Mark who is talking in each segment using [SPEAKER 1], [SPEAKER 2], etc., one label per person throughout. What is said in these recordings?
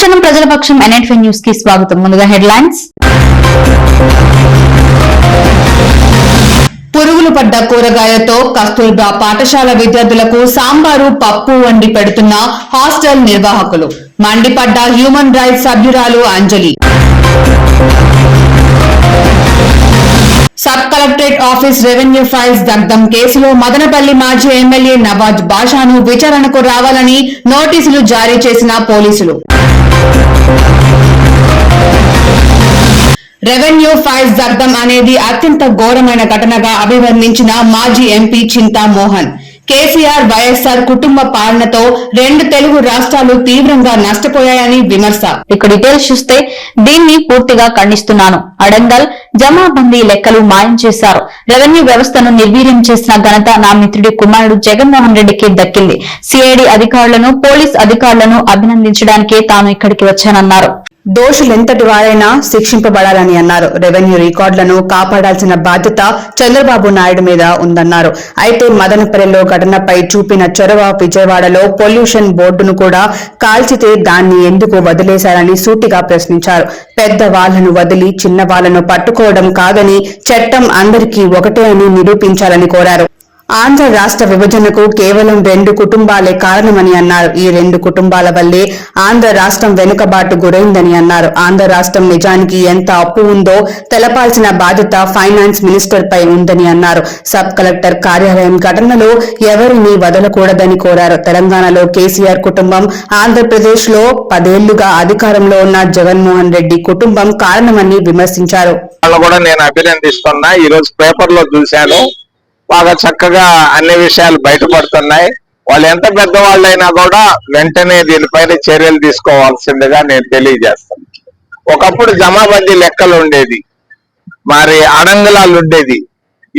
[SPEAKER 1] ప్రతిక్షణం ప్రజల పక్షం NN5 న్యూస్ కి స్వాగతం. ముందుగా హెడ్లైన్స్. పురుగులు పడ్డ కూరగాయలతో కస్తూర్బా పాఠశాల విద్యార్థులకు సాంబారు పప్పు వండి పెడుతున్న హాస్టల్ నిర్వాహకులు. మండిపడ్డ హ్యూమన్ రైట్స్ సభ్యురాలు Anjali. Sub collectorate office revenue files దగ్ధం కేసులో మదనపల్లి మాజీ ఎమ్మెల్యే నవాజ్ బాషాను విచారణకు రావాలని నోటీసులు జారీ చేసిన పోలీసులు. రెవెన్యూ ఫైల్స్ దగ్ధం అనేది అత్యంత ఘోరమైన ఘటనగా అభివర్ణించిన మాజీ ఎంపీ చింతా మోహన్. కేసీఆర్ వైఎస్ఆర్ కుటుంబ పాలనతో 2 తెలుగు రాష్ట్రాలు తీవ్రంగా నష్టపోయాయని విమర్శ. ఇక డీటెయిల్స్ చూస్తే దీన్ని పూర్తిగా ఖండిస్తున్నాను. అడంగల్ జమాబందీ లెక్కలు మాయం చేశారు. రెవెన్యూ వ్యవస్థను నిర్వీర్యం చేసిన ఘనత నా మిత్రుడి కుమారుడు జగన్మోహన్ రెడ్డికి దక్కింది. సిఐడి అధికారులను పోలీస్ అధికారులను అభినందించడానికే తాను ఇక్కడికి వచ్చానన్నారు. దోషులెంతటి వారైనా శిక్షింపబడాలని అన్నారు. రెవెన్యూ రికార్డులను కాపాడాల్సిన బాధ్యత చంద్రబాబు నాయుడు మీద ఉందన్నారు. అయితే మదనపల్లిలో ఘటనపై చూపిన చొరవ విజయవాడలో పొల్యూషన్ బోర్డును కూడా కాల్చితే దాన్ని ఎందుకు వదిలేశారని సూటిగా ప్రశ్నించారు. పెద్ద వాళ్లను వదిలి చిన్న వాళ్లను పట్టుకోవడం కాదని, చట్టం అందరికీ ఒకటే అని నిరూపించాలని కోరారు. ఆంధ్ర రాష్ట్ర విభజనకు కేవలం 2 కుటుంబాలే కారణమని అన్నారు. ఈ 2 కుటుంబాల వల్లే ఆంధ్ర రాష్ట్రం వెనుకబాటు గురైందని అన్నారు. ఆంధ్ర రాష్ట్రం నిజానికి ఎంత అప్పు ఉందో తెలపాల్సిన బాధ్యత ఫైనాన్స్ మినిస్టర్ పై ఉందని అన్నారు. సబ్ కలెక్టర్ కార్యాలయం ఘటనలో ఎవరిని వదలకూడదని కోరారు. తెలంగాణలో కేసీఆర్ కుటుంబం, ఆంధ్రప్రదేశ్ లో 10 ఏళ్లుగా అధికారంలో ఉన్న జగన్మోహన్ రెడ్డి కుటుంబం కారణమని విమర్శించారు.
[SPEAKER 2] నేను అభినందిస్తున్నా. ఈ రోజు పేపర్ లో చూశాను, బాగా చక్కగా అన్ని విషయాలు బయటపడుతున్నాయి. వాళ్ళు ఎంత పెద్దవాళ్ళైనా కూడా వెంటనే దీనిపైన చర్యలు తీసుకోవాల్సిందిగా నేను తెలియజేస్తాను. ఒకప్పుడు జమాబందీ లెక్కలు ఉండేది, మరి అడంగలాలు ఉండేది.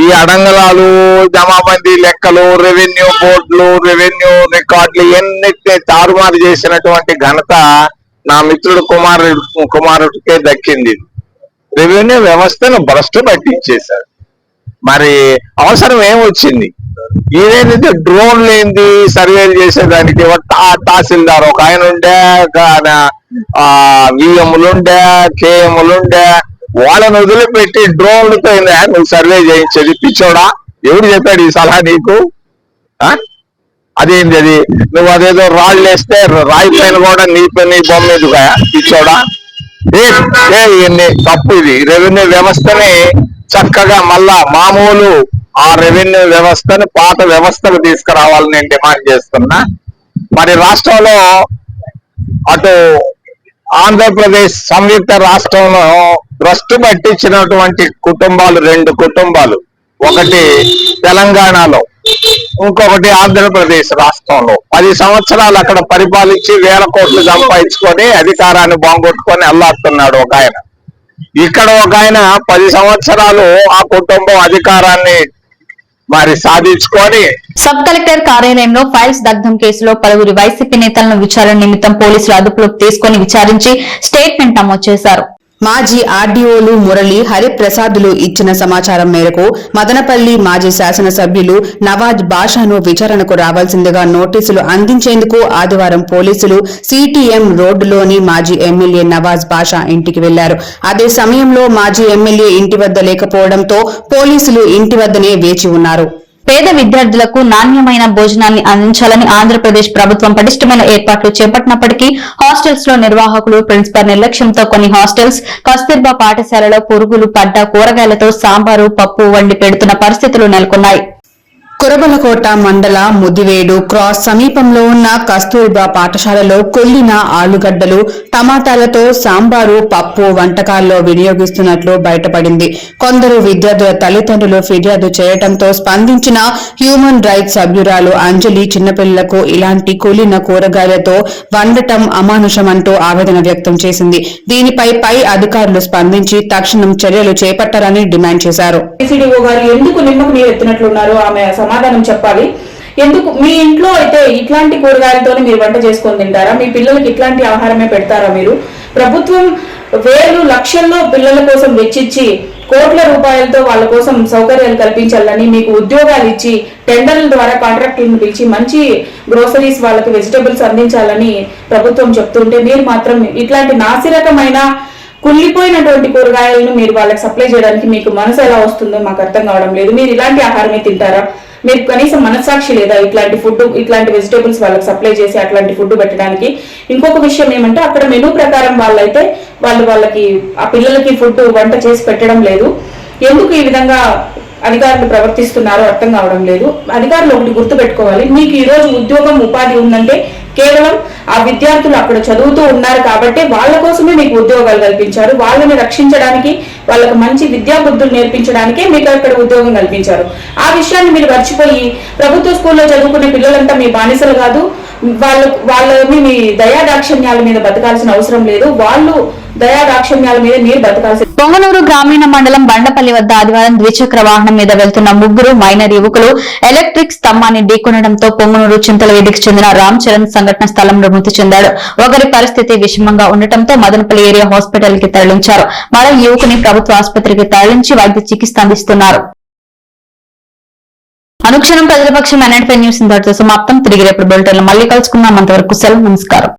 [SPEAKER 2] ఈ అడంగలాలు, జమాబందీ లెక్కలు, రెవెన్యూ బోర్డులు, రెవెన్యూ రికార్డులు ఎన్నిటిని తారుమారు చేసినటువంటి ఘనత నా మిత్రుడు కుమారుడికే దక్కింది. రెవెన్యూ వ్యవస్థను భ్రష్టు పట్టించేశారు. మరి అవసరం ఏమొచ్చింది? ఏదైతే డ్రోన్లు ఏంది సర్వేలు చేసేదానికి తహసీల్దార్ ఒక ఆయన ఉండే, విఎంలుండే, కేఎంలుండే, వాళ్ళని వదిలిపెట్టి డ్రోన్లతో నువ్వు సర్వే చేయించేది? పిచ్చోడా, ఎవడు చెప్పాడు ఈ సలహా నీకు? అదేంది అది? నువ్వు అదేదో రాళ్ళు వేస్తే రాయి పైన కూడా నీ బొమ్మ ఎదుగా? పిచ్చోడా, తప్పు ఇది. రెవెన్యూ వ్యవస్థని చక్కగా మళ్ళా మామూలు ఆ రెవెన్యూ వ్యవస్థను పాత వ్యవస్థకు తీసుకురావాలని నేను డిమాండ్ చేస్తున్నా. మరి రాష్ట్రంలో అటు ఆంధ్రప్రదేశ్ సంయుక్త రాష్ట్రంలో భ్రష్టు పట్టించినటువంటి కుటుంబాలు 2 కుటుంబాలు, ఒకటి తెలంగాణలో, ఇంకొకటి ఆంధ్రప్రదేశ్ రాష్ట్రంలో. 10 సంవత్సరాలు అక్కడ పరిపాలించి 1000 కోట్లు సంపాదించుకొని అధికారాన్ని బాగొట్టుకొని అల్లాడుతున్నాడు ఒక ఆయన. ఇక్కడ ఒక ఆయన 10 సంవత్సరాలు ఆ కుటుంబం అధికారాన్ని మరి సాధించుకొని.
[SPEAKER 1] సబ్ కలెక్టర్ కార్యాలయంలో ఫైల్స్ దగ్ధం కేసులో 10 వైసీపీ నేతలను విచారణ నిమిత్తం పోలీసులు అదుపులోకి తీసుకుని విచారించి స్టేట్మెంట్ నమోదు చేశారు. మాజీ ఆర్డీఓలు మురళి, హరిప్రసాదులు ఇచ్చిన సమాచారం మేరకు మదనపల్లి మాజీ శాసనసభ్యులు నవాజ్ బాషాను విచారణకు రావాల్సిందిగా నోటీసులు అందించేందుకు ఆదివారం పోలీసులు సిటిఎం రోడ్డులోని మాజీ ఎమ్మెల్యే నవాజ్ బాషా ఇంటికి వెళ్లారు. అదే సమయంలో మాజీ ఎమ్మెల్యే ఇంటి వద్ద లేకపోవడంతో పోలీసులు ఇంటి వద్దనే వేచి ఉన్నారు. పేద విద్యార్థులకు నాణ్యమైన భోజనాన్ని అందించాలని ఆంధ్రప్రదేశ్ ప్రభుత్వం పటిష్టమైన ఏర్పాట్లు చేపట్టినప్పటికీ హాస్టల్స్ లో నిర్వాహకులు, ప్రిన్సిపల్ నిర్లక్ష్యంతో కొన్ని హాస్టల్స్ కస్తూర్బా పాఠశాలలో పురుగులు పడ్డ కూరగాయలతో సాంబారు పప్పు వండి పెడుతున్న పరిస్థితులు నెలకొన్నాయి. కురబలకోట మండల ముదివేడు క్రాస్ సమీపంలో ఉన్న కస్తూర్బా పాఠశాలలో కొల్లిన ఆలుగడ్డలు, టమాటాలతో సాంబారు పప్పు వంటకాల్లో వినియోగిస్తున్నట్లు బయటపడింది. కొందరు విద్యార్థుల తల్లిదండ్రులు ఫిర్యాదు చేయడంతో స్పందించిన హ్యూమన్ రైట్స్ సభ్యురాలు అంజలి చిన్నపిల్లలకు ఇలాంటి కొల్లిన కూరగాయలతో వండటం అమానుషమంటూ ఆవేదన వ్యక్తం చేసింది. దీనిపై పై అధికారులు స్పందించి తక్షణం చర్యలు చేపట్టాలని డిమాండ్ చేశారు.
[SPEAKER 3] సమాధానం చెప్పాలి. ఎందుకు మీ ఇంట్లో అయితే ఇట్లాంటి కూరగాయలతోనే మీరు వంట చేసుకొని తింటారా? మీ పిల్లలకి ఇట్లాంటి ఆహారమే పెడతారా? మీరు ప్రభుత్వం వేలు లక్షల్లో పిల్లల కోసం వెచ్చించి కోట్ల రూపాయలతో వాళ్ళ కోసం సౌకర్యాలు కల్పించాలని, మీకు ఉద్యోగాలు ఇచ్చి టెండర్ల ద్వారా కాంట్రాక్టులను పిలిచి మంచి గ్రోసరీస్ వాళ్ళకి వెజిటబుల్స్ అందించాలని ప్రభుత్వం చెప్తుంటే మీరు మాత్రం ఇట్లాంటి నాసిరకమైన కుళ్ళిపోయినటువంటి కూరగాయలను మీరు వాళ్ళకి సప్లై చేయడానికి మీకు మనసు ఎలా వస్తుందో మాకు అర్థం కావడం లేదు. మీరు ఇలాంటి ఆహారమే తింటారా? మీరు కనీసం మనస్సాక్షి లేదా ఇట్లాంటి ఫుడ్, ఇట్లాంటి వెజిటేబుల్స్ వాళ్ళకి సప్లై చేసి అట్లాంటి ఫుడ్ పెట్టడానికి? ఇంకొక విషయం ఏమంటే అక్కడ మెనూ ప్రకారం వాళ్ళైతే వాళ్ళకి ఆ పిల్లలకి ఫుడ్ వంట చేసి పెట్టడం లేదు. ఎందుకు ఈ విధంగా అధికారులు ప్రవర్తిస్తున్నారో అర్థం కావడం లేదు. అధికారులు ఒకటి గుర్తు పెట్టుకోవాలి, మీకు ఈ రోజు ఉద్యోగం ఉపాధి ఉందంటే కేవలం ఆ విద్యార్థులు అక్కడ చదువుతూ ఉన్నారు కాబట్టి వాళ్ళ కోసమే మీకు ఉద్యోగాలు కల్పించారు. వాళ్ళని రక్షించడానికి, వాళ్ళకు మంచి విద్యా బుద్ధులు నేర్పించడానికే మీకు అక్కడ ఉద్యోగం కల్పించారు. ఆ విషయాన్ని మీరు మర్చిపోయి ప్రభుత్వ స్కూల్లో చదువుకునే పిల్లలంతా మీ బానిసలు కాదు, వాళ్ళని మీ దయాదాక్షిణ్యాల మీద బతకాల్సిన అవసరం లేదు. వాళ్ళు దయాదాక్షిణ్యాల మీద మీరు బతకాల్సిన.
[SPEAKER 4] పొంగనూరు గ్రామీణ మండలం బండపల్లి వద్ద ఆదివారం ద్విచక్ర వాహనం మీద వెళ్తున్న ముగ్గురు మైనర్ యువకులు ఎలక్ట్రిక్ స్తంభాన్ని ఢీకొనడంతో పొంగనూరు చింతలవేదికి చెందిన రామ్ చరణ్ సంఘటన స్థలంలో మృతి చెందాడు. ఒకరి పరిస్థితి విషమంగా ఉండటంతో మదనపల్లి ఏరియా హాస్పిటల్ కి తరలించారు. మరో యువకుని ప్రభుత్వ ఆసుపత్రికి తరలించి వైద్య చికిత్స అందిస్తున్నారు. అనుక్షణం ప్రజలపక్షం NNP న్యూస్ ఇంతటితో సమాప్తం. తిరిగి రేపు బులెటిన్లో మళ్ళీ కలుసుకుందాం. అంతవరకు సెలవు, నమస్కారం.